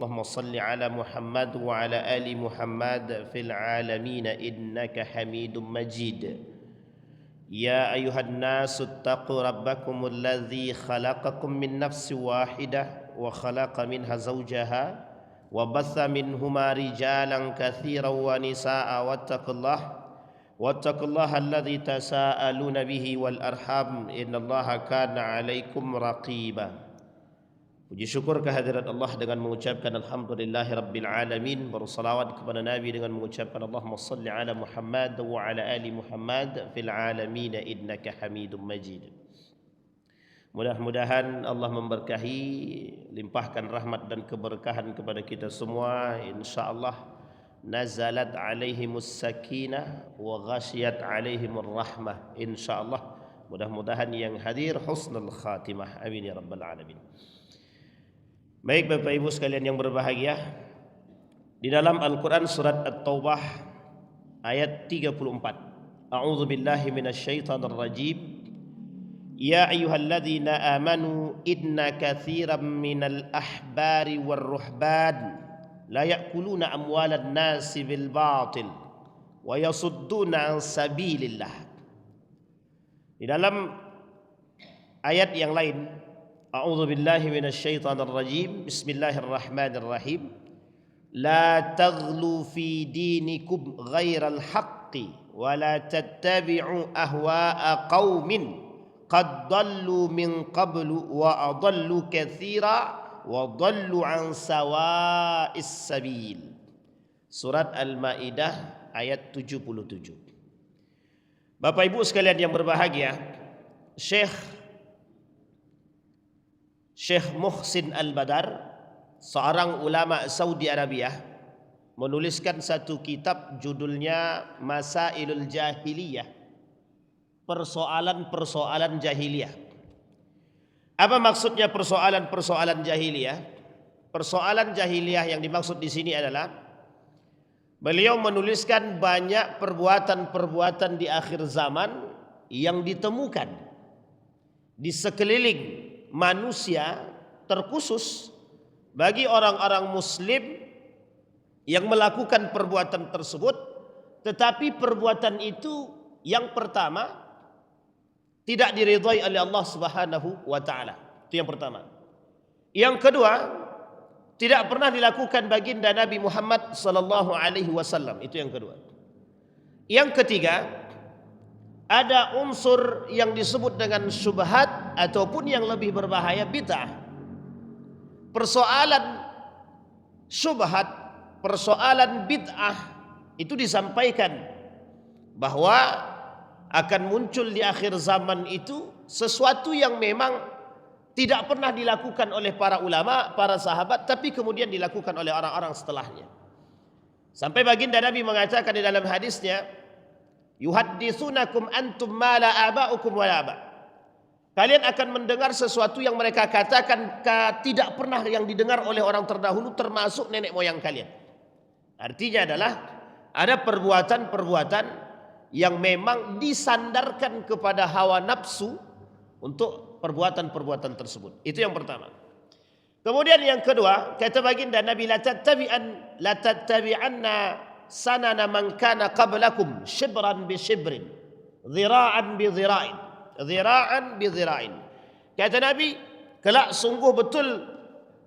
اللهم صل على محمد وعلى آل محمد في العالمين إنك حميد مجيد. يا أيها الناس اتقوا ربكم الذي خلقكم من نفس واحدة وخلق منها زوجها وبث منهما رجالا كثيرا ونساء واتقوا الله الذي تساءلون به والأرحام إن الله كان عليكم رقيبا. Puji syukur kehadirat Allah dengan mengucapkan Alhamdulillahi Rabbil Alamin. Bersalawat kepada Nabi dengan mengucapkan Allahumma salli ala Muhammad wa ala ali Muhammad fil alamin innaka hamidum majid. Mudah-mudahan Allah memberkahi, limpahkan rahmat dan keberkahan kepada kita semua. InsyaAllah nazalat alaihimus sakinah wa ghashiyat alaihimur rahmah. InsyaAllah mudah-mudahan yang hadir husnul khatimah. Amin ya Rabbal Alamin. Baik Bapak Ibu sekalian yang berbahagia, di dalam Al-Quran surat At-Taubah ayat 34, A'udzu billahi minasyaitonir rajim. Ya ayyuhalladzina amanu inna katsiran minal ahbari warruhban la ya'kuluna amwalan nasi bil batil wa yasudduna an sabilillah. Di dalam ayat yang lain, A'udzu billahi minasyaitonir rajim. Bismillahirrahmanirrahim. La taghlu fi dinikum ghairal haqqi wa la tattabi'u ahwa'a qaumin qad dallu min qablu wa adallu katsira wa dallu an sawa'is sabil. Surat Al-Maidah ayat 77. Bapak Ibu sekalian yang berbahagia, Syekh Muhsin Al-Badar, seorang ulama Saudi Arabia, menuliskan satu kitab judulnya Masailul Jahiliyah, persoalan-persoalan jahiliyah. Apa maksudnya persoalan-persoalan jahiliyah? Persoalan jahiliyah yang dimaksud di sini adalah beliau menuliskan banyak perbuatan-perbuatan di akhir zaman yang ditemukan di sekeliling manusia, terkhusus bagi orang-orang muslim yang melakukan perbuatan tersebut, tetapi perbuatan itu yang pertama tidak diridhai oleh Allah Subhanahu wa taala. Itu yang pertama. Yang kedua, tidak pernah dilakukan baginda Nabi Muhammad sallallahu alaihi wasallam. Itu yang kedua. Yang ketiga, ada unsur yang disebut dengan syubhat ataupun yang lebih berbahaya bid'ah. Persoalan syubhat, persoalan bid'ah itu disampaikan bahwa akan muncul di akhir zaman itu sesuatu yang memang tidak pernah dilakukan oleh para ulama, para sahabat, tapi kemudian dilakukan oleh orang-orang setelahnya. Sampai baginda Nabi mengatakan di dalam hadisnya, yuhadditsunakum antum ma la aba'ukum wa la aba. Kalian akan mendengar sesuatu yang mereka katakan tidak pernah yang didengar oleh orang terdahulu, termasuk nenek moyang kalian. Artinya adalah ada perbuatan-perbuatan yang memang disandarkan kepada hawa nafsu untuk perbuatan-perbuatan tersebut. Itu yang pertama. Kemudian yang kedua, kata baginda Nabi, la tattabi'anna sanana man kana qablakum shibran bi shibrin, dhira'an bi dhira'in, dhira'an bi dhira'in. Kata Nabi, kelak sungguh betul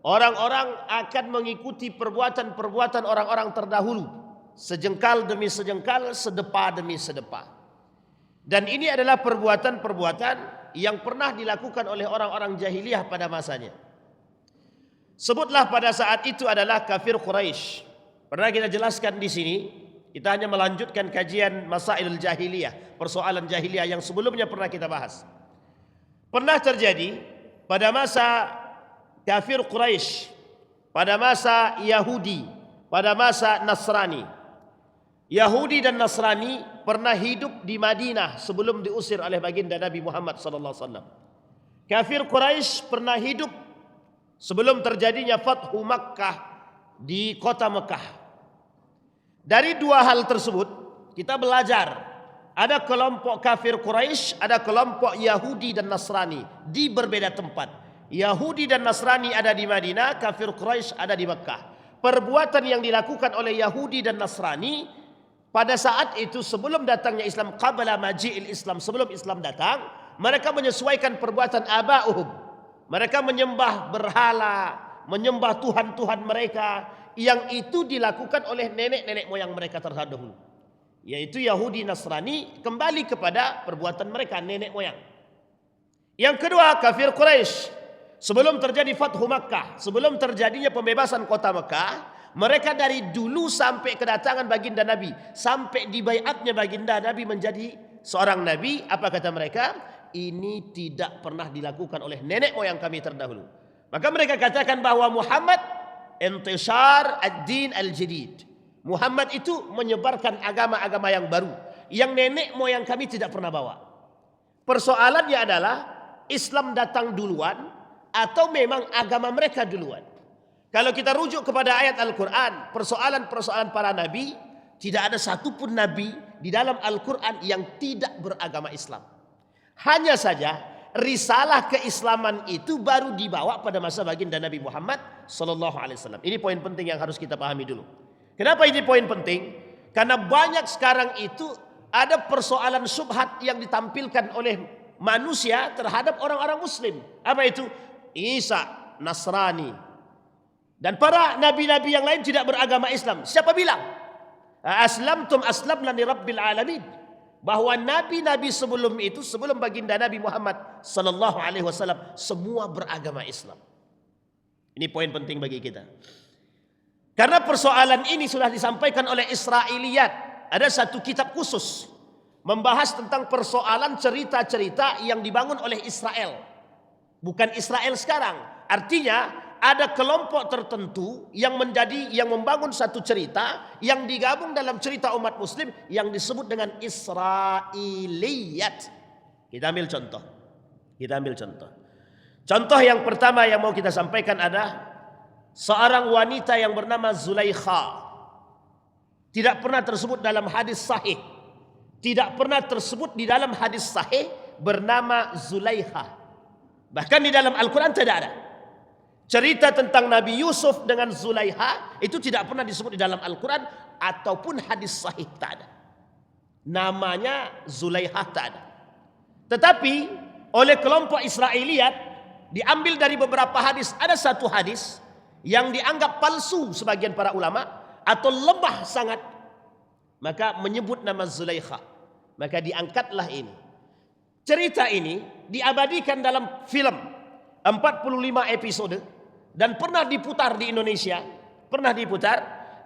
orang-orang akan mengikuti perbuatan-perbuatan orang-orang terdahulu, sejengkal demi sejengkal, sedepa demi sedepa. Dan ini adalah perbuatan-perbuatan yang pernah dilakukan oleh orang-orang jahiliyah pada masanya. Sebutlah pada saat itu adalah kafir Quraisy. Pernah kita jelaskan di sini, kita hanya melanjutkan kajian Masailul Jahiliyah, persoalan jahiliyah yang sebelumnya pernah kita bahas. Pernah terjadi pada masa kafir Quraisy, pada masa Yahudi, pada masa Nasrani. Yahudi dan Nasrani pernah hidup di Madinah sebelum diusir oleh baginda Nabi Muhammad sallallahu alaihi wasallam. Kafir Quraisy pernah hidup sebelum terjadinya Fathu Makkah di kota Mekah. Dari dua hal tersebut kita belajar, ada kelompok kafir Quraisy, ada kelompok Yahudi dan Nasrani di berbeda tempat. Yahudi dan Nasrani ada di Madinah, kafir Quraisy ada di Mekah. Perbuatan yang dilakukan oleh Yahudi dan Nasrani pada saat itu sebelum datangnya Islam, qabla maji'il Islam, sebelum Islam datang, mereka menyesuaikan perbuatan aba'uhum. Mereka menyembah berhala, menyembah tuhan-tuhan mereka yang itu dilakukan oleh nenek-nenek moyang mereka terdahulu. Yaitu Yahudi Nasrani kembali kepada perbuatan mereka nenek moyang. Yang kedua, kafir Quraisy. Sebelum terjadi Fathu Makkah, sebelum terjadinya pembebasan kota Makkah, mereka dari dulu sampai kedatangan baginda Nabi, sampai dibaiatnya baginda Nabi menjadi seorang Nabi, apa kata mereka? Ini tidak pernah dilakukan oleh nenek moyang kami terdahulu. Maka mereka katakan bahwa Muhammad intishar ad-din al-jadid. Muhammad itu menyebarkan agama-agama yang baru, yang nenek moyang kami tidak pernah bawa. Persoalannya adalah Islam datang duluan atau memang agama mereka duluan. Kalau kita rujuk kepada ayat Al-Quran, persoalan-persoalan para nabi, tidak ada satupun nabi di dalam Al-Quran yang tidak beragama Islam. Hanya saja risalah keislaman itu baru dibawa pada masa baginda Nabi Muhammad sallallahu alaihi wasallam. Ini poin penting yang harus kita pahami dulu. Kenapa ini poin penting? Karena banyak sekarang itu ada persoalan syubhat yang ditampilkan oleh manusia terhadap orang-orang muslim. Apa itu? Isa, Nasrani, dan para nabi-nabi yang lain tidak beragama Islam. Siapa bilang? Aslamtum aslamna li rabbil alamin. Bahwa nabi-nabi sebelum itu, sebelum baginda Nabi Muhammad sallallahu alaihi wasallam, semua beragama Islam. Ini poin penting bagi kita. Karena persoalan ini sudah disampaikan oleh Israiliyat. Ada satu kitab khusus membahas tentang persoalan cerita-cerita yang dibangun oleh Israel. Bukan Israel sekarang. Artinya ada kelompok tertentu yang membangun satu cerita yang digabung dalam cerita umat muslim yang disebut dengan Israiliyat. Kita ambil contoh. Contoh yang pertama yang mau kita sampaikan adalah seorang wanita yang bernama Zulaikha. Tidak pernah tersebut dalam hadis sahih. Tidak pernah tersebut di dalam hadis sahih bernama Zulaikha. Bahkan di dalam Al-Quran tidak ada. Cerita tentang Nabi Yusuf dengan Zulaikha itu tidak pernah disebut di dalam Al-Quran ataupun hadis sahih, tak ada. Namanya Zulaikha tak ada. Tetapi oleh kelompok Israiliyat diambil dari beberapa hadis. Ada satu hadis yang dianggap palsu sebagian para ulama atau lemah sangat, maka menyebut nama Zulaikha. Maka diangkatlah ini. Cerita ini diabadikan dalam film 45 episode dan pernah diputar di Indonesia,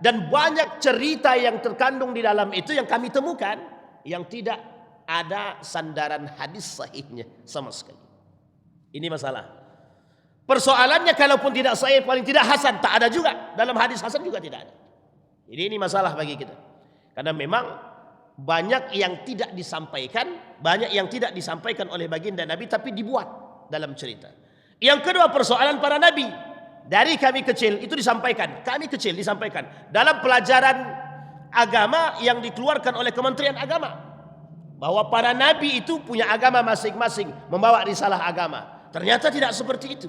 dan banyak cerita yang terkandung di dalam itu yang kami temukan yang tidak ada sandaran hadis sahihnya sama sekali. Ini masalah. Persoalannya kalaupun tidak sahih paling tidak hasan, tak ada juga. Dalam hadis hasan juga tidak ada. Jadi ini masalah bagi kita. Karena memang banyak yang tidak disampaikan oleh baginda Nabi tapi dibuat dalam cerita. Yang kedua, persoalan para nabi. Dari kami kecil itu disampaikan. Dalam pelajaran agama yang dikeluarkan oleh Kementerian Agama. Bahwa para nabi itu punya agama masing-masing, membawa risalah agama. Ternyata tidak seperti itu.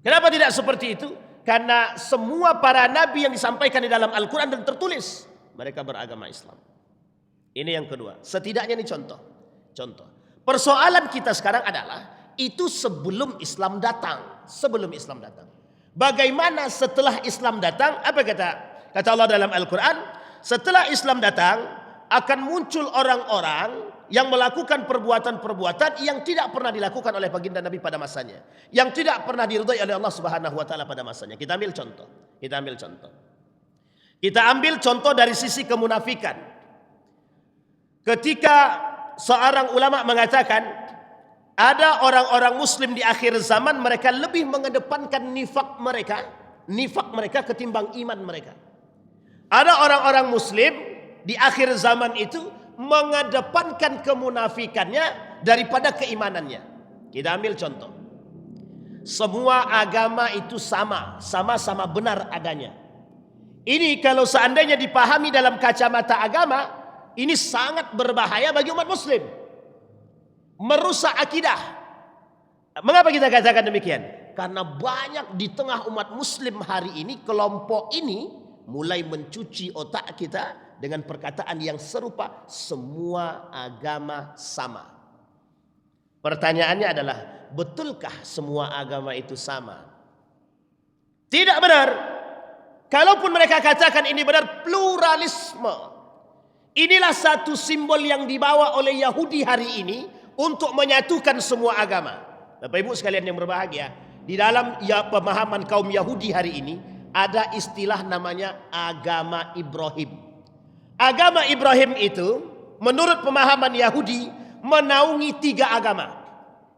Kenapa tidak seperti itu? Karena semua para nabi yang disampaikan di dalam Al-Quran dan tertulis, mereka beragama Islam. Ini yang kedua. Setidaknya ini contoh. Persoalan kita sekarang adalah itu sebelum Islam datang. Bagaimana setelah Islam datang? Apa kata Allah dalam Al-Quran? Setelah Islam datang akan muncul orang-orang yang melakukan perbuatan-perbuatan yang tidak pernah dilakukan oleh baginda Nabi pada masanya, yang tidak pernah diridhai oleh Allah Subhanahu wa taala pada masanya. Kita ambil contoh dari sisi kemunafikan. Ketika seorang ulama mengatakan ada orang-orang muslim di akhir zaman, mereka lebih mengedepankan nifak mereka ketimbang iman mereka. Ada orang-orang muslim di akhir zaman itu mengedepankan kemunafikannya daripada keimanannya. Kita ambil contoh. Semua agama itu sama-sama benar adanya. Ini kalau seandainya dipahami dalam kacamata agama, ini sangat berbahaya bagi umat muslim. Merusak akidah, Mengapa kita katakan demikian? Karena banyak di tengah umat muslim hari ini, kelompok ini mulai mencuci otak kita dengan perkataan yang serupa, semua agama sama. Pertanyaannya adalah, betulkah semua agama itu sama? Tidak benar. Kalaupun mereka katakan ini benar, pluralisme. Inilah satu simbol yang dibawa oleh Yahudi hari ini untuk menyatukan semua agama. Bapak Ibu sekalian yang berbahagia, di dalam pemahaman kaum Yahudi hari ini ada istilah namanya agama Ibrahim. Agama Ibrahim itu menurut pemahaman Yahudi menaungi 3 agama.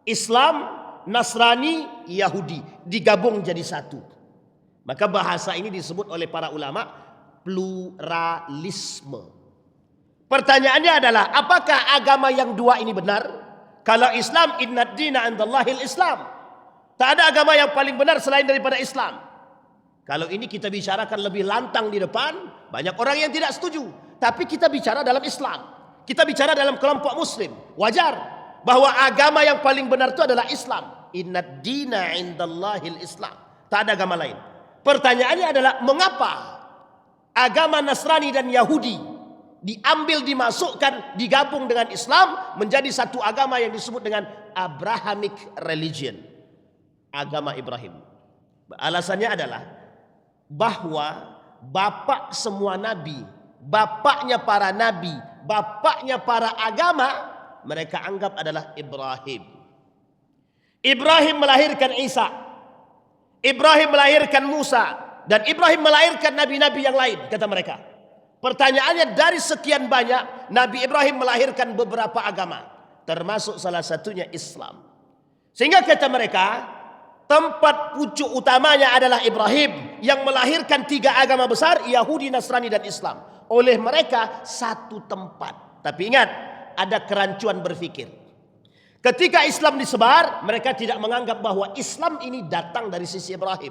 Islam, Nasrani, Yahudi digabung jadi satu. Maka bahasa ini disebut oleh para ulama pluralisme. Pertanyaannya adalah, apakah agama yang 2 ini benar? Kalau Islam, innad dina 'indallahil Islam. Tak ada agama yang paling benar selain daripada Islam. Kalau ini kita bicarakan lebih lantang di depan, banyak orang yang tidak setuju. Tapi kita bicara dalam Islam. Kita bicara dalam kelompok muslim. Wajar bahwa agama yang paling benar itu adalah Islam. Innad dina 'indallahil Islam. Tak ada agama lain. Pertanyaannya adalah, mengapa agama Nasrani dan Yahudi diambil, dimasukkan, digabung dengan Islam menjadi satu agama yang disebut dengan Abrahamic religion, agama Ibrahim? Alasannya adalah bahwa bapak semua nabi, bapaknya para nabi, bapaknya para agama, mereka anggap adalah Ibrahim. Ibrahim melahirkan Isa, Ibrahim melahirkan Musa, dan Ibrahim melahirkan nabi-nabi yang lain, kata mereka. Pertanyaannya, dari sekian banyak, Nabi Ibrahim melahirkan beberapa agama, termasuk salah satunya Islam. Sehingga kata mereka, tempat pucuk utamanya adalah Ibrahim yang melahirkan 3 agama besar, Yahudi, Nasrani, dan Islam. Oleh mereka satu tempat. Tapi ingat, ada kerancuan berpikir. Ketika Islam disebar, mereka tidak menganggap bahwa Islam ini datang dari sisi Ibrahim.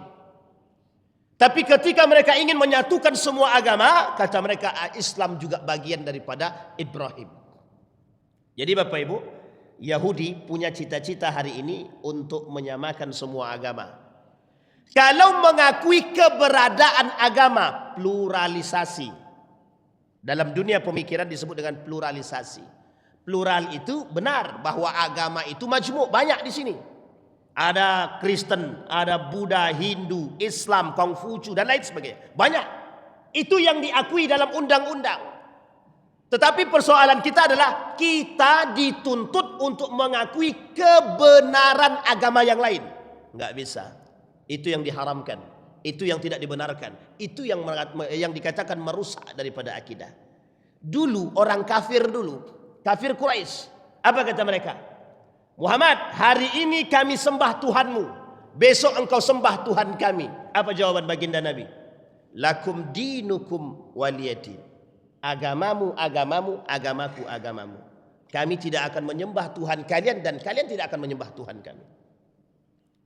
Tapi ketika mereka ingin menyatukan semua agama, kata mereka Islam juga bagian daripada Ibrahim. Jadi Bapak Ibu, Yahudi punya cita-cita hari ini untuk menyamakan semua agama. Kalau mengakui keberadaan agama, pluralisasi. Dalam dunia pemikiran disebut dengan pluralisasi. Plural itu benar bahwa agama itu majmuk, banyak di sini. Ada Kristen, ada Buddha, Hindu, Islam, Konghucu, dan lain sebagainya. Banyak. Itu yang diakui dalam undang-undang. Tetapi persoalan kita adalah kita dituntut untuk mengakui kebenaran agama yang lain. Enggak bisa. Itu yang diharamkan. Itu yang tidak dibenarkan. Itu yang dikatakan merusak daripada akidah. Dulu orang kafir kafir Quraisy, apa kata mereka? Muhammad, hari ini kami sembah Tuhanmu, besok engkau sembah Tuhan kami. Apa jawaban baginda Nabi? Lakum dinukum waliyadin. Agamamu agamamu, agamaku agamamu. Kami tidak akan menyembah Tuhan kalian dan kalian tidak akan menyembah Tuhan kami.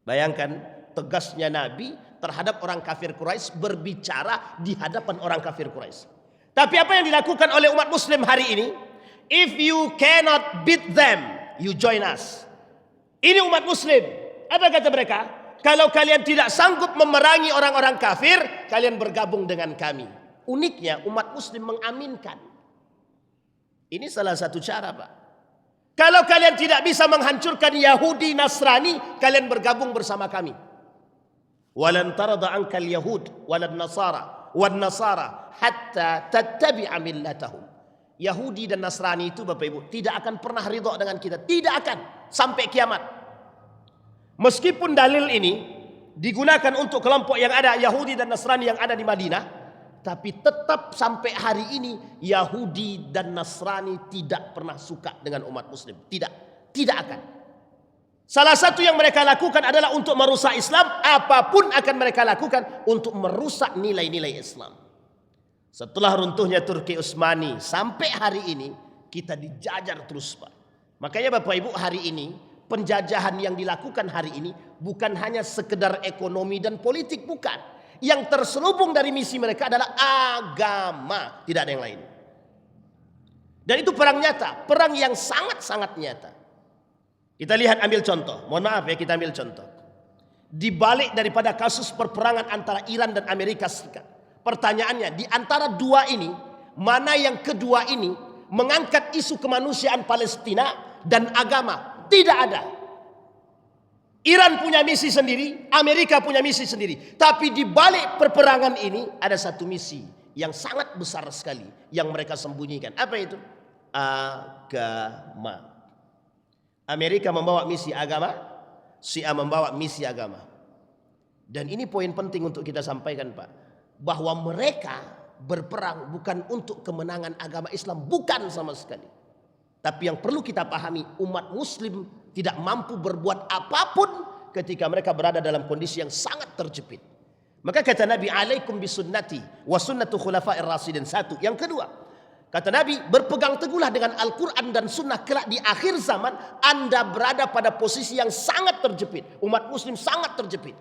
Bayangkan tegasnya Nabi terhadap orang kafir Quraisy, berbicara di hadapan orang kafir Quraisy. Tapi apa yang dilakukan oleh umat muslim hari ini? If you cannot beat them, you join us. Ini umat muslim. Apa kata mereka? Kalau kalian tidak sanggup memerangi orang-orang kafir, kalian bergabung dengan kami. Uniknya umat muslim mengaminkan. Ini salah satu cara, Pak. Kalau kalian tidak bisa menghancurkan Yahudi, Nasrani, kalian bergabung bersama kami. Walan tarda ankal yahud walan nasara hatta tattabi'a millatahum. Yahudi dan Nasrani itu Bapak Ibu tidak akan pernah ridha dengan kita, tidak akan sampai kiamat. Meskipun dalil ini digunakan untuk kelompok yang ada Yahudi dan Nasrani yang ada di Madinah, tapi tetap sampai hari ini Yahudi dan Nasrani tidak pernah suka dengan umat muslim. Tidak akan. Salah satu yang mereka lakukan adalah untuk merusak Islam. Apapun akan mereka lakukan untuk merusak nilai-nilai Islam. Setelah runtuhnya Turki Utsmani sampai hari ini kita dijajar terus, Pak. Makanya Bapak Ibu, hari ini penjajahan yang dilakukan hari ini bukan hanya sekedar ekonomi dan politik, bukan. Yang terselubung dari misi mereka adalah agama, tidak ada yang lain. Dan itu perang nyata, perang yang sangat-sangat nyata. Kita lihat, ambil contoh. Mohon maaf ya, kita ambil contoh. Di balik daripada kasus perperangan antara Iran dan Amerika Serikat, pertanyaannya, di antara dua ini, mana yang kedua ini mengangkat isu kemanusiaan Palestina dan agama? Tidak ada. Iran punya misi sendiri, Amerika punya misi sendiri. Tapi di balik perperangan ini ada satu misi yang sangat besar sekali yang mereka sembunyikan. Apa itu? Agama. Amerika membawa misi agama, Syiah membawa misi agama. Dan ini poin penting untuk kita sampaikan, Pak, bahwa mereka berperang bukan untuk kemenangan agama Islam, bukan sama sekali. Tapi yang perlu kita pahami, umat muslim tidak mampu berbuat apapun ketika mereka berada dalam kondisi yang sangat terjepit. Maka kata Nabi, alaikum bisunnati wa sunnatu khulafa'ir rasyidin. Satu. Yang kedua, kata Nabi, berpegang teguhlah dengan Al-Quran dan Sunnah. Kelak di akhir zaman Anda berada pada posisi yang sangat terjepit. Umat muslim sangat terjepit,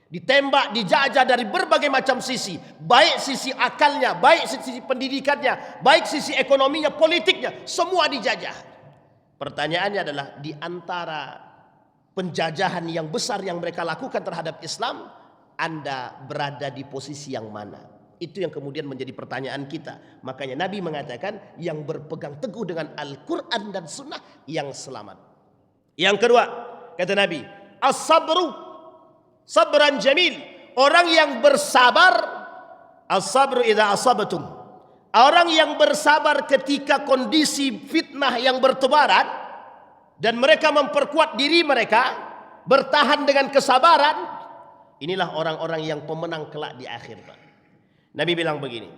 ditembak, dijajah dari berbagai macam sisi. Baik sisi akalnya, baik sisi pendidikannya, baik sisi ekonominya, politiknya, semua dijajah. Pertanyaannya adalah, di antara penjajahan yang besar yang mereka lakukan terhadap Islam, Anda berada di posisi yang mana? Itu yang kemudian menjadi pertanyaan kita. Makanya Nabi mengatakan, yang berpegang teguh dengan Al-Quran dan Sunnah yang selamat. Yang kedua, kata Nabi, as-sabru sabran jamil. Orang yang bersabar, as-sabru idza asabatum. Orang yang bersabar ketika kondisi fitnah yang bertebaran, dan mereka memperkuat diri mereka, bertahan dengan kesabaran. Inilah orang-orang yang pemenang kelak di akhir, Pak. Nabi bilang begini,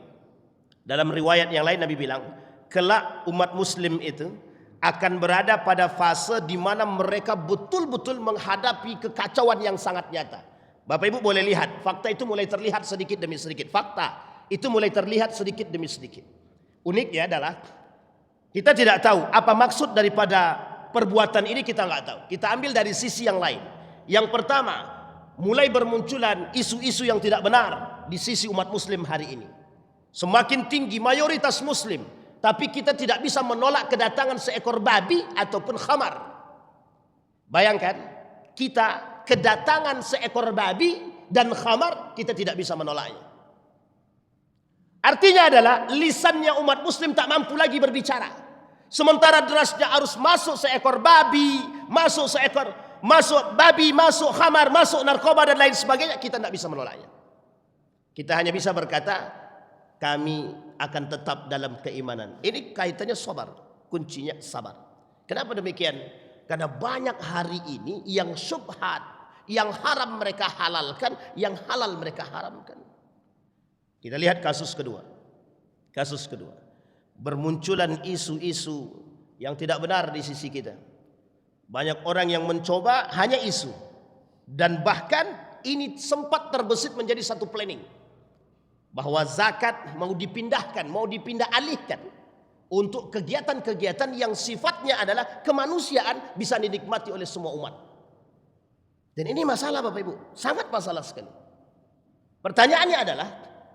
dalam riwayat yang lain Nabi bilang, kelak umat muslim itu akan berada pada fase di mana mereka betul-betul menghadapi kekacauan yang sangat nyata. Bapak Ibu boleh lihat, fakta itu mulai terlihat sedikit demi sedikit. Fakta itu mulai terlihat sedikit demi sedikit. Uniknya adalah, kita tidak tahu apa maksud daripada perbuatan ini, kita nggak tahu. Kita ambil dari sisi yang lain. Yang pertama, mulai bermunculan isu-isu yang tidak benar di sisi umat muslim hari ini. Semakin tinggi mayoritas muslim, tapi kita tidak bisa menolak kedatangan seekor babi ataupun khamar. Bayangkan, kita kedatangan seekor babi dan khamar, kita tidak bisa menolaknya. Artinya adalah, lisannya umat muslim tak mampu lagi berbicara. Sementara derasnya arus masuk seekor babi, masuk babi, masuk khamar, masuk narkoba dan lain sebagainya, kita tidak bisa menolaknya. Kita hanya bisa berkata, kami akan tetap dalam keimanan. Ini kaitannya sabar, kuncinya sabar. Kenapa demikian? Karena banyak hari ini yang syubhat, yang haram mereka halalkan, yang halal mereka haramkan. Kita lihat kasus kedua. Kasus kedua, bermunculan isu-isu yang tidak benar di sisi kita. Banyak orang yang mencoba hanya isu, dan bahkan ini sempat terbesit menjadi satu planning, bahwa zakat mau dipindahkan, mau dipindah alihkan untuk kegiatan-kegiatan yang sifatnya adalah kemanusiaan, bisa dinikmati oleh semua umat. Dan ini masalah, Bapak Ibu, sangat masalah sekali. Pertanyaannya adalah,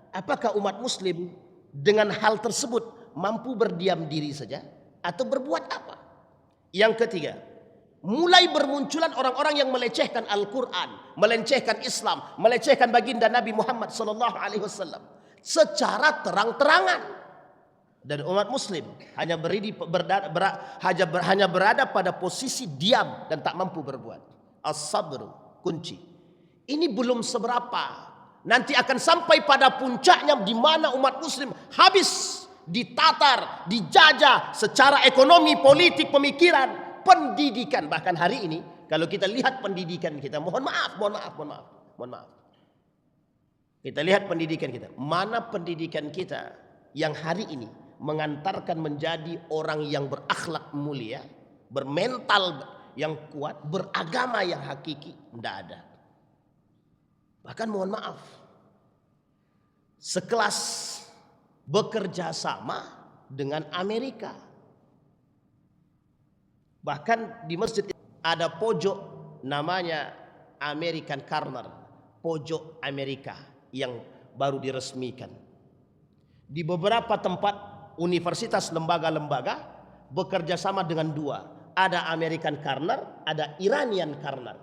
apakah umat muslim dengan hal tersebut mampu berdiam diri saja atau berbuat apa? Yang ketiga, mulai bermunculan orang-orang yang melecehkan Al-Quran, melecehkan Islam, melecehkan baginda Nabi Muhammad SAW secara terang-terangan. Dan umat muslim hanya berada pada posisi diam dan tak mampu berbuat. As-sabru, kunci. Ini belum seberapa. Nanti akan sampai pada puncaknya di mana umat muslim habis ditatar, dijajah secara ekonomi, politik, pemikiran, pendidikan. Bahkan hari ini kalau kita lihat pendidikan kita, mohon maaf. Kita lihat pendidikan kita. Mana pendidikan kita yang hari ini mengantarkan menjadi orang yang berakhlak mulia, bermental yang kuat, beragama yang hakiki? Tidak ada. Bahkan mohon maaf, sekelas bekerja sama dengan Amerika. Bahkan di masjid ada pojok namanya American Corner, pojok Amerika yang baru diresmikan. Di beberapa tempat universitas, lembaga-lembaga bekerja sama dengan dua, Ada American corner, ada Iranian corner.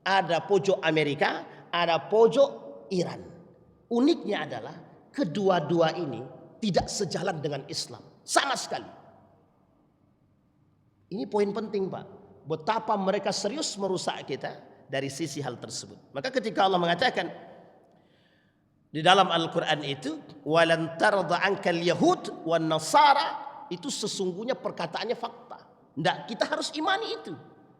Ada pojok Amerika, ada pojok Iran. Uniknya adalah kedua-dua ini tidak sejalan dengan Islam sama sekali. Ini poin penting, Pak. Betapa mereka serius merusak kita dari sisi hal tersebut. Maka ketika Allah mengatakan di dalam Al-Quran itu, walan tarda ankal yahud wan nasara, itu sesungguhnya perkataannya fakta. Tidak, kita harus imani itu.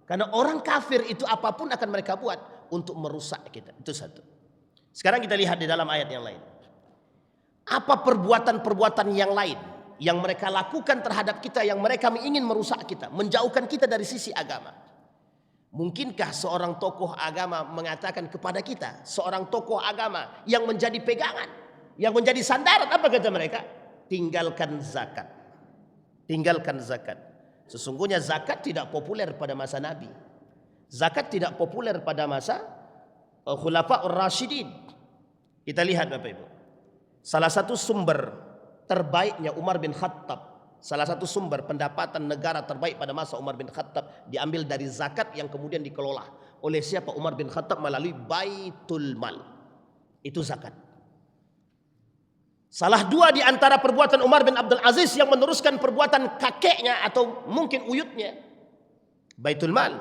Karena orang kafir itu apapun akan mereka buat untuk merusak kita. Itu satu. Sekarang kita lihat di dalam ayat yang lain. Apa perbuatan-perbuatan yang lain yang mereka lakukan terhadap kita, yang mereka ingin merusak kita, menjauhkan kita dari sisi agama. Mungkinkah seorang tokoh agama mengatakan kepada kita, seorang tokoh agama yang menjadi pegangan, yang menjadi sandaran, apa kata mereka? Tinggalkan zakat. Tinggalkan zakat. Sesungguhnya zakat tidak populer pada masa Nabi. Zakat tidak populer pada masa Khulafaur Rasyidin. Kita lihat Bapak Ibu. Salah satu sumber terbaiknya Umar bin Khattab, salah satu sumber pendapatan negara terbaik pada masa Umar bin Khattab diambil dari zakat yang kemudian dikelola oleh siapa? Umar bin Khattab melalui Baitul Mal. Itu zakat. Salah dua di antara perbuatan Umar bin Abdul Aziz yang meneruskan perbuatan kakeknya atau mungkin uyutnya, Baitul Mal,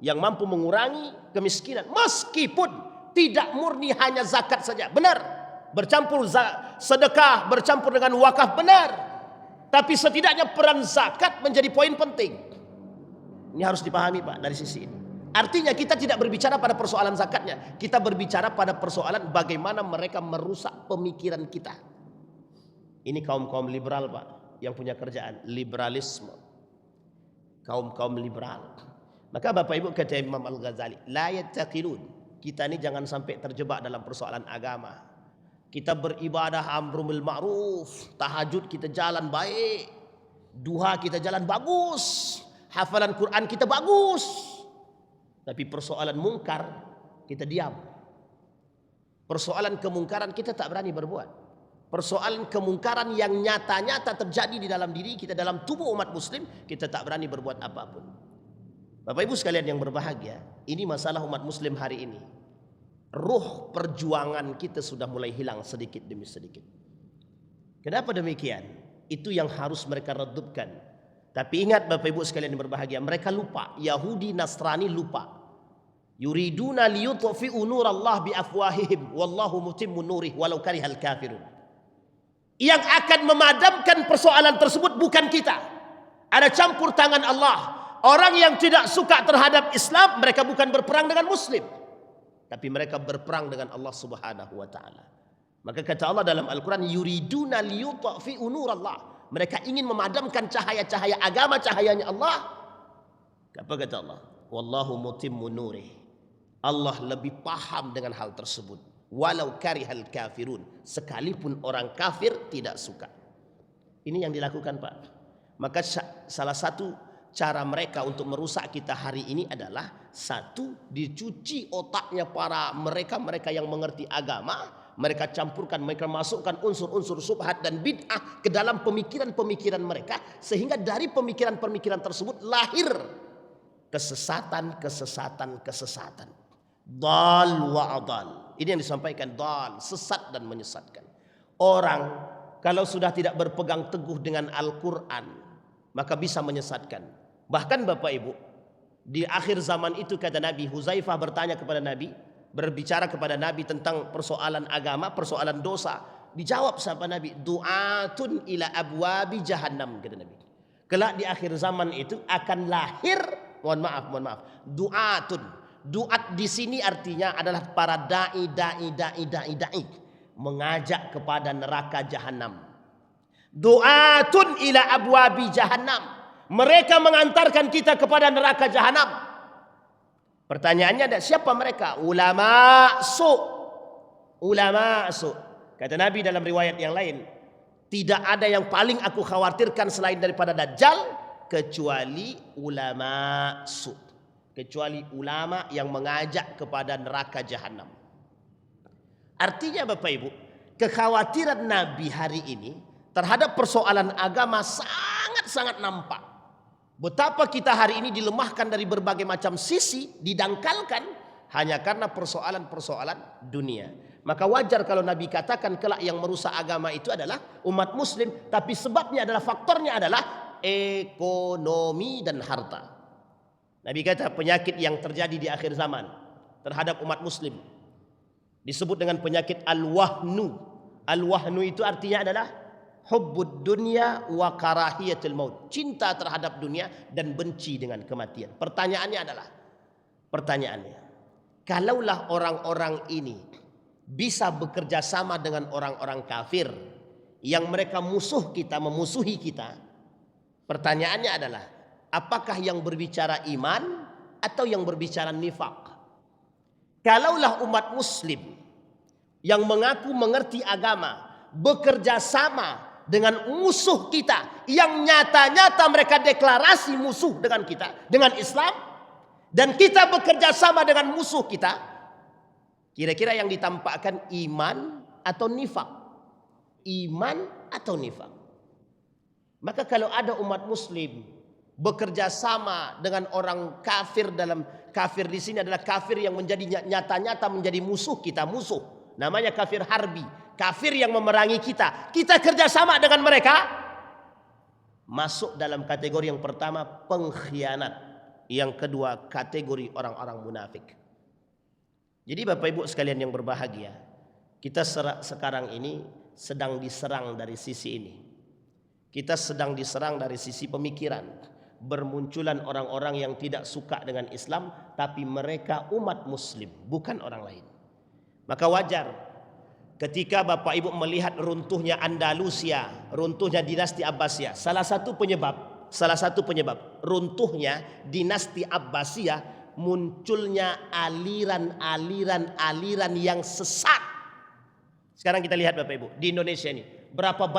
yang mampu mengurangi kemiskinan meskipun tidak murni hanya zakat saja. Benar, bercampur sedekah, bercampur dengan wakaf, benar. Tapi setidaknya peran zakat menjadi poin penting. Ini harus dipahami Pak dari sisi ini. Artinya kita tidak berbicara pada persoalan zakatnya, kita berbicara pada persoalan bagaimana mereka merusak pemikiran kita. Ini kaum-kaum liberal Pak, yang punya kerjaan liberalisme. Kaum-kaum liberal. Maka Bapak Ibu kata Imam Al-Ghazali, la yattaqilun. Kita ini jangan sampai terjebak dalam persoalan agama. Kita beribadah amrul ma'ruf, tahajud kita jalan baik, duha kita jalan bagus, hafalan Quran kita bagus. Tapi persoalan mungkar kita diam. Persoalan kemungkaran kita tak berani berbuat. Persoalan kemungkaran yang nyata-nyata terjadi di dalam diri kita, dalam tubuh umat muslim, kita tak berani berbuat apapun. Bapak Ibu sekalian yang berbahagia, ini masalah umat muslim hari ini. Ruh perjuangan kita sudah mulai hilang sedikit demi sedikit. Kenapa demikian? Itu yang harus mereka redupkan. Tapi ingat Bapak Ibu sekalian yang berbahagia, mereka lupa. Yahudi Nasrani lupa. Yuriduna liyutfi'u nurallah biafwahihim wallahu mutimmu nurih walau karihal kafirun. Yang akan memadamkan persoalan tersebut bukan kita. Ada campur tangan Allah. Orang yang tidak suka terhadap Islam, mereka bukan berperang dengan Muslim, tapi mereka berperang dengan Allah Subhanahu wa taala. Maka kata Allah dalam Al-Quran, yuriduna liyutfi'u nurallah. Mereka ingin memadamkan cahaya-cahaya agama, cahayanya Allah. Apa kata Allah? Wallahu mutimmu nurih. Allah lebih paham dengan hal tersebut. Walau karihal kafirun, sekalipun orang kafir tidak suka. Ini yang dilakukan Pak. Maka salah satu cara mereka untuk merusak kita hari ini adalah, satu, dicuci otaknya para mereka yang mengerti agama. Mereka campurkan, mereka masukkan unsur-unsur subhat dan bid'ah ke dalam pemikiran-pemikiran mereka, sehingga dari pemikiran-pemikiran tersebut lahir kesesatan. Dal wa adal. Ini yang disampaikan, dal, sesat dan menyesatkan. Orang kalau sudah tidak berpegang teguh dengan Al-Quran, maka bisa menyesatkan. Bahkan Bapak Ibu, di akhir zaman itu kata Nabi, Huzaifah bertanya kepada Nabi, berbicara kepada Nabi tentang persoalan agama, persoalan dosa. Dijawab sama Nabi, du'atun ila abwabi jahannam, kata Nabi. Kelak di akhir zaman itu akan lahir, mohon maaf, du'atun. Duat di sini artinya adalah para dai, mengajak kepada neraka jahanam. Du'atun ila abwabi jahannam. Mereka mengantarkan kita kepada neraka jahanam. Pertanyaannya ada, siapa mereka? Ulama su. Kata Nabi dalam riwayat yang lain, tidak ada yang paling aku khawatirkan selain daripada Dajjal kecuali ulama su. Kecuali ulama yang mengajak kepada neraka jahanam. Artinya Bapak Ibu, kekhawatiran Nabi hari ini terhadap persoalan agama sangat-sangat nampak. Betapa kita hari ini dilemahkan dari berbagai macam sisi, didangkalkan hanya karena persoalan-persoalan dunia. Maka wajar kalau Nabi katakan kelak yang merusak agama itu adalah umat muslim. Tapi sebabnya adalah, faktornya adalah ekonomi dan harta. Nabi kata penyakit yang terjadi di akhir zaman terhadap umat muslim disebut dengan penyakit al-wahnu. Al-wahnu itu artinya adalah hubbud dunya wa karahiyatul maut. Cinta terhadap dunia dan benci dengan kematian. Pertanyaannya, kalaulah orang-orang ini bisa bekerja sama dengan orang-orang kafir yang mereka musuh kita, memusuhi kita, pertanyaannya adalah apakah yang berbicara iman atau yang berbicara nifak? Kalaulah umat muslim yang mengaku mengerti agama bekerja sama dengan musuh kita yang nyata-nyata mereka deklarasi musuh dengan kita, dengan Islam, dan kita bekerja sama dengan musuh kita, kira-kira yang ditampakkan iman atau nifak? Iman atau nifak? Maka kalau ada umat muslim bekerja sama dengan orang kafir, dalam kafir di sini adalah kafir yang menjadi nyata-nyata menjadi musuh kita, musuh. Namanya kafir harbi, kafir yang memerangi kita. Kita kerjasama dengan mereka, masuk dalam kategori yang pertama pengkhianat, yang kedua kategori orang-orang munafik. Jadi Bapak Ibu sekalian yang berbahagia, kita sekarang ini sedang diserang dari sisi ini. Kita sedang diserang dari sisi pemikiran. Bermunculan orang-orang yang tidak suka dengan Islam, tapi mereka umat muslim, bukan orang lain. Maka wajar ketika Bapak Ibu melihat runtuhnya Andalusia, runtuhnya dinasti Abbasiyah. Salah satu penyebab runtuhnya dinasti Abbasiyah, munculnya aliran-aliran yang sesat. Sekarang kita lihat Bapak Ibu di Indonesia ini.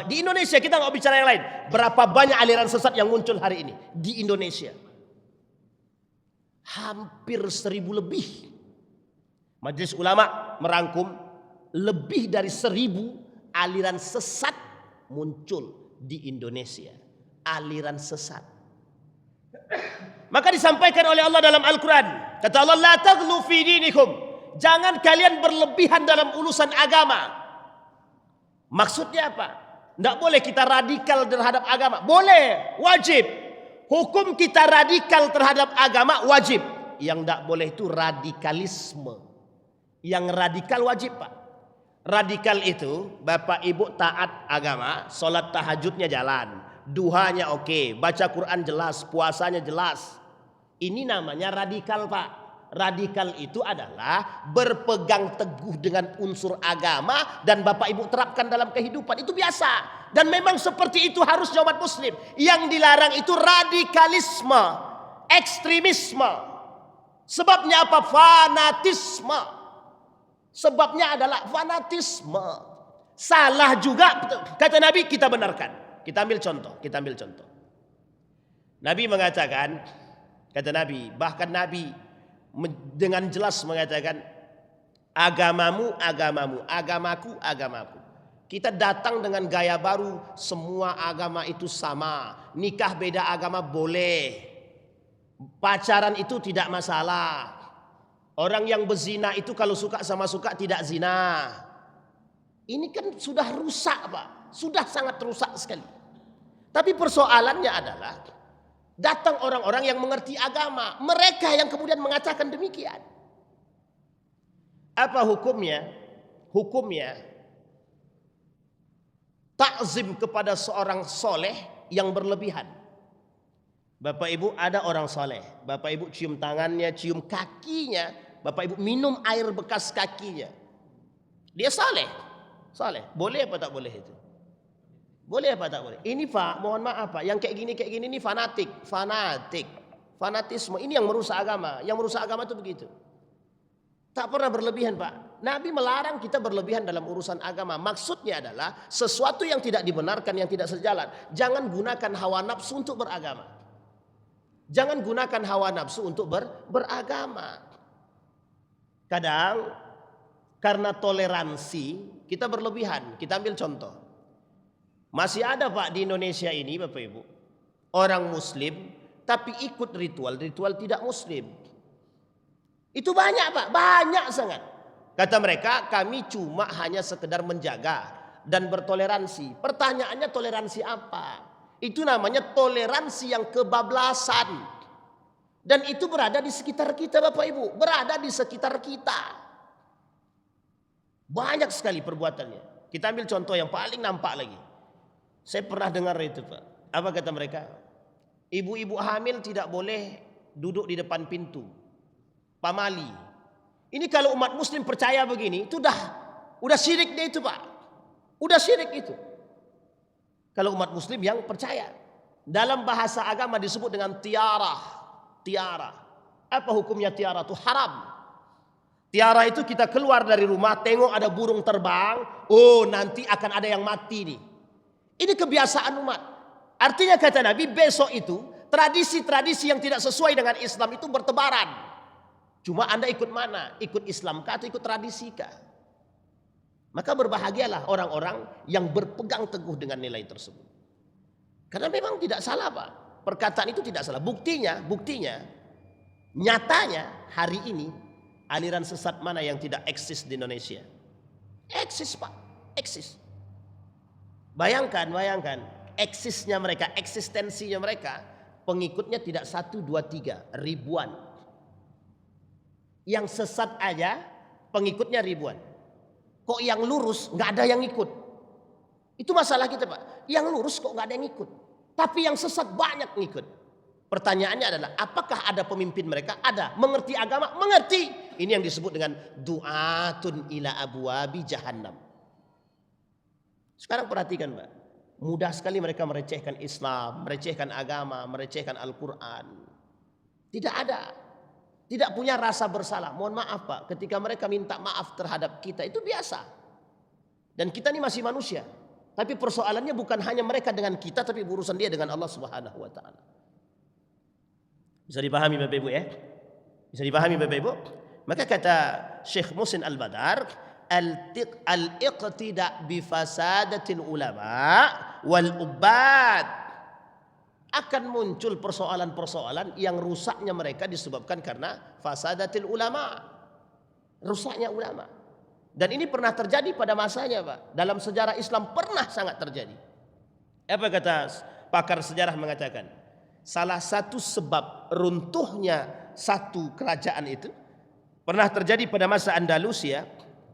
Di Indonesia, kita nggak bicara yang lain. Berapa banyak aliran sesat yang muncul hari ini di Indonesia? Hampir 1000 lebih. Majelis Ulama merangkum lebih dari 1000 aliran sesat muncul di Indonesia. Aliran sesat. Maka disampaikan oleh Allah dalam Al-Quran. Kata Allah, la taghlu fi dinikum. Jangan kalian berlebihan dalam urusan agama. Maksudnya apa? Tidak boleh kita radikal terhadap agama. Boleh, wajib. Hukum kita radikal terhadap agama wajib. Yang tidak boleh itu radikalisme. Yang radikal wajib Pak. Radikal itu Bapak Ibu taat agama, sholat tahajudnya jalan, duhanya oke, baca Quran jelas, puasanya jelas. Ini namanya radikal Pak. Radikal itu adalah berpegang teguh dengan unsur agama dan Bapak Ibu terapkan dalam kehidupan. Itu biasa. Dan memang seperti itu harusnya umat muslim. Yang dilarang itu radikalisme, ekstremisme. Sebabnya apa? Fanatisme. Sebabnya adalah fanatisme. Salah juga, kata Nabi, kita benarkan. Kita ambil contoh. Nabi mengatakan, kata Nabi, bahkan Nabi dengan jelas mengatakan, agamamu, agamaku. Kita datang dengan gaya baru, semua agama itu sama. Nikah beda agama boleh. Pacaran itu tidak masalah. Orang yang berzina itu kalau suka sama suka tidak zina. Ini kan sudah rusak Pak. Sudah sangat rusak sekali. Tapi persoalannya adalah datang orang-orang yang mengerti agama. Mereka yang kemudian mengatakan demikian. Apa hukumnya? Hukumnya takzim kepada seorang soleh yang berlebihan. Bapak Ibu ada orang soleh. Bapak Ibu cium tangannya, cium kakinya. Bapak Ibu minum air bekas kakinya. Dia soleh. Soleh. Boleh apa tak boleh itu? Boleh apa tak boleh? Ini Pak, mohon maaf Pak, yang kayak gini ini fanatik. Fanatisme ini yang merusak agama. Yang merusak agama itu begitu. Tak pernah berlebihan Pak. Nabi melarang kita berlebihan dalam urusan agama. Maksudnya adalah sesuatu yang tidak dibenarkan, yang tidak sejalan. Jangan gunakan hawa nafsu untuk beragama. Jangan gunakan hawa nafsu untuk beragama. Kadang karena toleransi kita berlebihan. Kita ambil contoh. Masih ada Pak di Indonesia ini Bapak Ibu, orang muslim tapi ikut ritual tidak muslim. Itu banyak Pak, banyak sangat. Kata mereka, kami cuma hanya sekedar menjaga dan bertoleransi. Pertanyaannya toleransi apa? Itu namanya toleransi yang kebablasan. Dan itu berada di sekitar kita Bapak Ibu, berada di sekitar kita. Banyak sekali perbuatannya. Kita ambil contoh yang paling nampak lagi. Saya pernah dengar itu Pak. Apa kata mereka? Ibu-ibu hamil tidak boleh duduk di depan pintu. Pamali. Ini kalau umat muslim percaya begini, itu udah syirik dia itu Pak. Udah syirik itu. Kalau umat muslim yang percaya. Dalam bahasa agama disebut dengan tiara. Tiara. Apa hukumnya tiara itu? Haram. Tiara itu kita keluar dari rumah, tengok ada burung terbang. Oh nanti akan ada yang mati nih. Ini kebiasaan umat. Artinya kata Nabi besok itu tradisi-tradisi yang tidak sesuai dengan Islam itu bertebaran. Cuma Anda ikut mana? Ikut Islam kah atau ikut tradisi kah? Maka berbahagialah orang-orang yang berpegang teguh dengan nilai tersebut. Karena memang tidak salah Pak. Perkataan itu tidak salah. Buktinya, nyatanya hari ini aliran sesat mana yang tidak eksis di Indonesia? Eksis Pak, eksis. Bayangkan, eksisnya mereka, eksistensinya mereka, pengikutnya tidak 1, 2, 3, ribuan. Yang sesat aja pengikutnya ribuan. Kok yang lurus nggak ada yang ikut? Itu masalah kita Pak. Yang lurus kok nggak ada yang ikut? Tapi yang sesat banyak ngikut. Pertanyaannya adalah apakah ada pemimpin mereka? Ada. Mengerti agama? Mengerti. Ini yang disebut dengan du'atun ila abwabi jahannam. Sekarang perhatikan Pak. Mudah sekali mereka merecehkan Islam, merecehkan agama, merecehkan Al-Quran. Tidak ada. Tidak punya rasa bersalah. Mohon maaf Pak, ketika mereka minta maaf terhadap kita itu biasa. Dan kita ini masih manusia. Tapi persoalannya bukan hanya mereka dengan kita, tapi urusan dia dengan Allah Subhanahu wa taala. Bisa dipahami Bapak Ibu ya? Bisa dipahami Bapak Ibu? Maka kata Syekh Muhsin Al-Badar, al-iqtida bi fasadatil ulama wal ubad. Akan muncul persoalan-persoalan yang rusaknya mereka disebabkan karena fasadatil ulama. Rusaknya ulama. Dan ini pernah terjadi pada masanya Pak. Dalam sejarah Islam pernah sangat terjadi. Apa kata pakar sejarah mengatakan? Salah satu sebab runtuhnya satu kerajaan itu pernah terjadi pada masa Andalusia.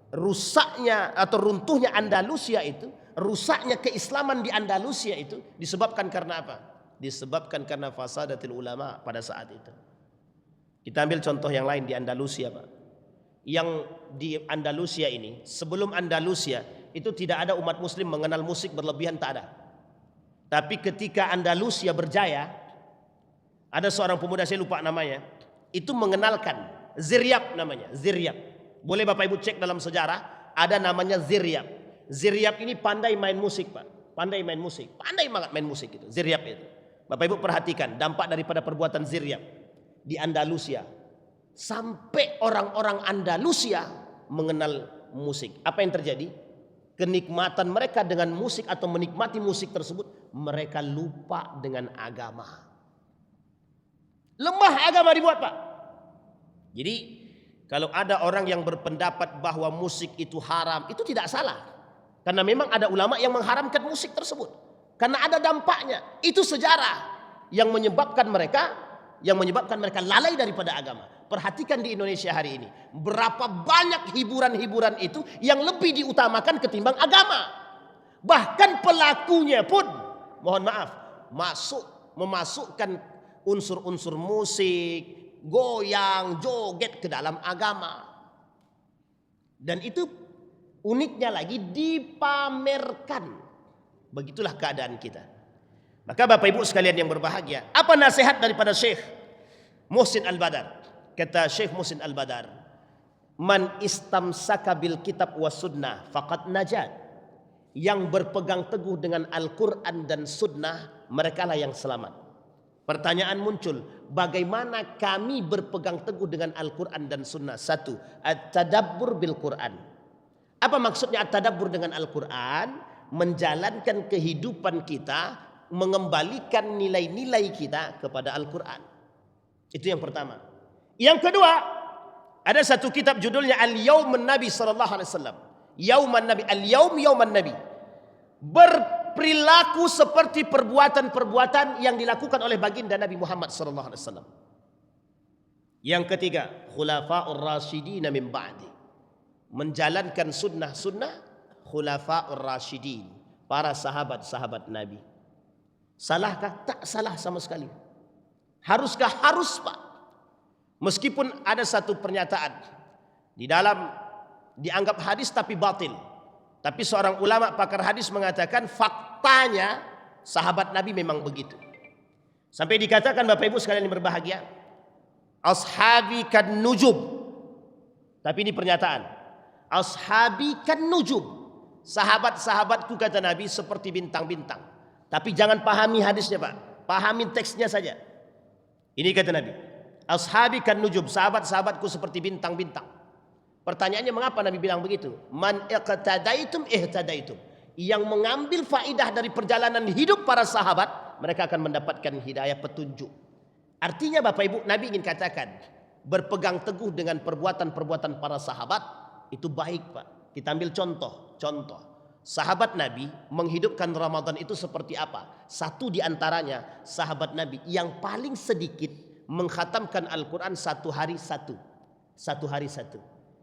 Rusaknya atau runtuhnya Andalusia itu, rusaknya keislaman di Andalusia itu disebabkan karena apa? Disebabkan karena fasadatil ulama pada saat itu. Kita ambil contoh yang lain di Andalusia Pak. Yang di Andalusia ini, sebelum Andalusia itu tidak ada umat muslim mengenal musik berlebihan, tak ada. Tapi ketika Andalusia berjaya, ada seorang pemuda, saya lupa namanya, itu mengenalkan Ziryab namanya, Ziryab. Boleh Bapak Ibu cek dalam sejarah, ada namanya Ziryab. Ziryab ini pandai main musik Pak. Pandai main musik, pandai banget main musik itu, Ziryab itu. Bapak Ibu perhatikan dampak daripada perbuatan Ziryab di Andalusia. Sampai orang-orang Andalusia mengenal musik. Apa yang terjadi? Kenikmatan mereka dengan musik atau menikmati musik tersebut, mereka lupa dengan agama. Lemah agama dibuat Pak. Jadi kalau ada orang yang berpendapat bahwa musik itu haram, itu tidak salah. Karena memang ada ulama yang mengharamkan musik tersebut. Karena ada dampaknya. Itu sejarah yang menyebabkan mereka lalai daripada agama. Perhatikan di Indonesia hari ini. Berapa banyak hiburan-hiburan itu yang lebih diutamakan ketimbang agama. Bahkan pelakunya pun, mohon maaf, memasukkan unsur-unsur musik, goyang, joget ke dalam agama. Dan itu uniknya lagi dipamerkan. Begitulah keadaan kita. Maka Bapak Ibu sekalian yang berbahagia, apa nasihat daripada Syekh Muhsin Al-Badar? Kata Syekh Muhsin Al-Badar, man istamsaka bil kitab wa sunnah faqad najat. Yang berpegang teguh dengan Al-Quran dan sunnah, merekalah yang selamat. Pertanyaan muncul, bagaimana kami berpegang teguh dengan Al-Quran dan sunnah? Satu, at-tadabbur bil Quran. Apa maksudnya at-tadabbur dengan Al-Quran? Menjalankan kehidupan kita mengembalikan nilai-nilai kita kepada Al-Quran. Itu yang pertama. Yang kedua, ada satu kitab judulnya Al-Yawmun Nabi sallallahu alaihi wasallam. Yauman Nabi, Al-Yawm Yauman Nabi. Berperilaku seperti perbuatan-perbuatan yang dilakukan oleh baginda Nabi Muhammad sallallahu alaihi wasallam. Yang ketiga, Khulafa'ur Rasyidin min ba'di. Menjalankan sunnah-sunnah Khulafa'ur Rasyidin, para sahabat-sahabat Nabi. Salahkah? Tak salah sama sekali. Haruskah? Harus, Pak. Meskipun ada satu pernyataan di dalam dianggap hadis tapi batil. Tapi seorang ulama pakar hadis mengatakan faktanya sahabat Nabi memang begitu. Sampai dikatakan Bapak Ibu sekalian yang berbahagia, ashabi kan nujub. Tapi ini pernyataan. Ashabi kan nujub. Sahabat-sahabatku kata Nabi seperti bintang-bintang. Tapi jangan pahami hadisnya, Pak. Pahami teksnya saja. Ini kata Nabi. Ashabi kan nujub. Sahabat-sahabatku seperti bintang-bintang. Pertanyaannya mengapa Nabi bilang begitu? Man iqtadaitum ihtadaitum. Yang mengambil faidah dari perjalanan hidup para sahabat, mereka akan mendapatkan hidayah petunjuk. Artinya Bapak Ibu, Nabi ingin katakan, berpegang teguh dengan perbuatan-perbuatan para sahabat itu baik, Pak. Kita ambil contoh. Sahabat Nabi menghidupkan Ramadan itu seperti apa? Satu di antaranya sahabat Nabi yang paling sedikit mengkhatamkan Al-Quran satu hari satu.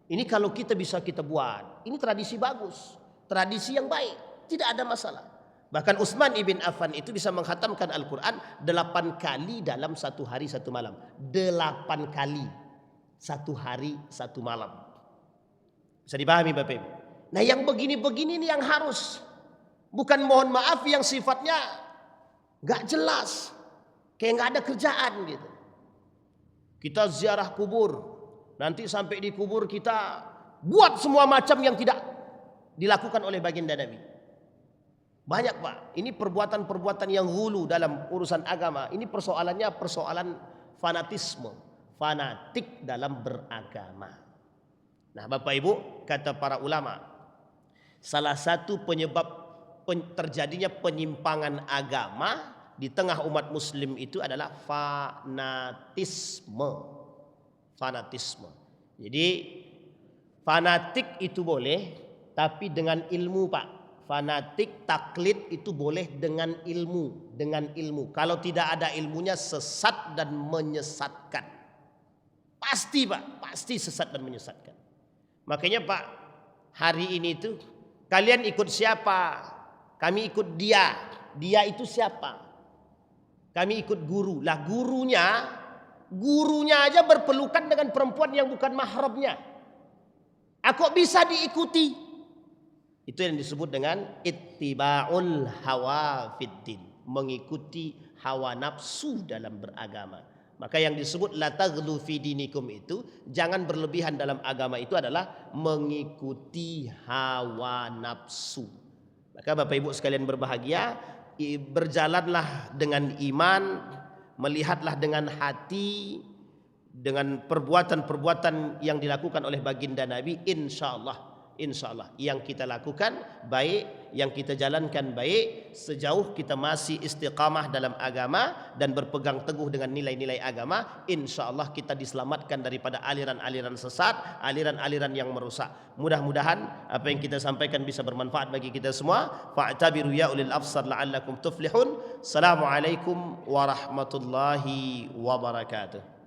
Ini kalau kita bisa kita buat, ini tradisi bagus, tradisi yang baik, tidak ada masalah. Bahkan Utsman ibn Affan itu bisa mengkhatamkan Al-Quran 8 kali dalam satu hari satu malam. 8 kali satu hari satu malam. Bisa dipahami Bapak Ibu? Nah yang begini-begini ini yang harus. Bukan mohon maaf yang sifatnya gak jelas. Kayak gak ada kerjaan gitu. Kita ziarah kubur. Nanti sampai di kubur kita buat semua macam yang tidak dilakukan oleh baginda Nabi. Banyak, Pak. Ini perbuatan-perbuatan yang hulu dalam urusan agama. Ini persoalannya persoalan fanatisme. Fanatik dalam beragama. Nah Bapak Ibu, kata para ulama, salah satu penyebab terjadinya penyimpangan agama di tengah umat muslim itu adalah fanatisme. Jadi fanatik itu boleh, tapi dengan ilmu, Pak. Fanatik, taklid itu boleh dengan ilmu. Kalau tidak ada ilmunya sesat dan menyesatkan. Pasti, Pak, pasti sesat dan menyesatkan. Makanya, Pak, hari ini tuh kalian ikut siapa? Kami ikut dia. Dia itu siapa? Kami ikut guru. Lah gurunya aja berpelukan dengan perempuan yang bukan mahramnya. Kok bisa diikuti? Itu yang disebut dengan ittiba'ul hawa fiddin, mengikuti hawa nafsu dalam beragama. Maka yang disebut la taghlu fi dinikum itu, jangan berlebihan dalam agama, itu adalah mengikuti hawa nafsu. Maka Bapak Ibu sekalian berbahagia, berjalanlah dengan iman, melihatlah dengan hati, dengan perbuatan-perbuatan yang dilakukan oleh baginda Nabi, insyaallah yang kita lakukan baik, yang kita jalankan baik, sejauh kita masih istiqamah dalam agama dan berpegang teguh dengan nilai-nilai agama, insyaallah kita diselamatkan daripada aliran-aliran sesat, aliran-aliran yang merusak. Mudah-mudahan apa yang kita sampaikan bisa bermanfaat bagi kita semua. Fa'tabiru ya ulil absar la'allakum tuflihun. Assalamualaikum warahmatullahi wabarakatuh.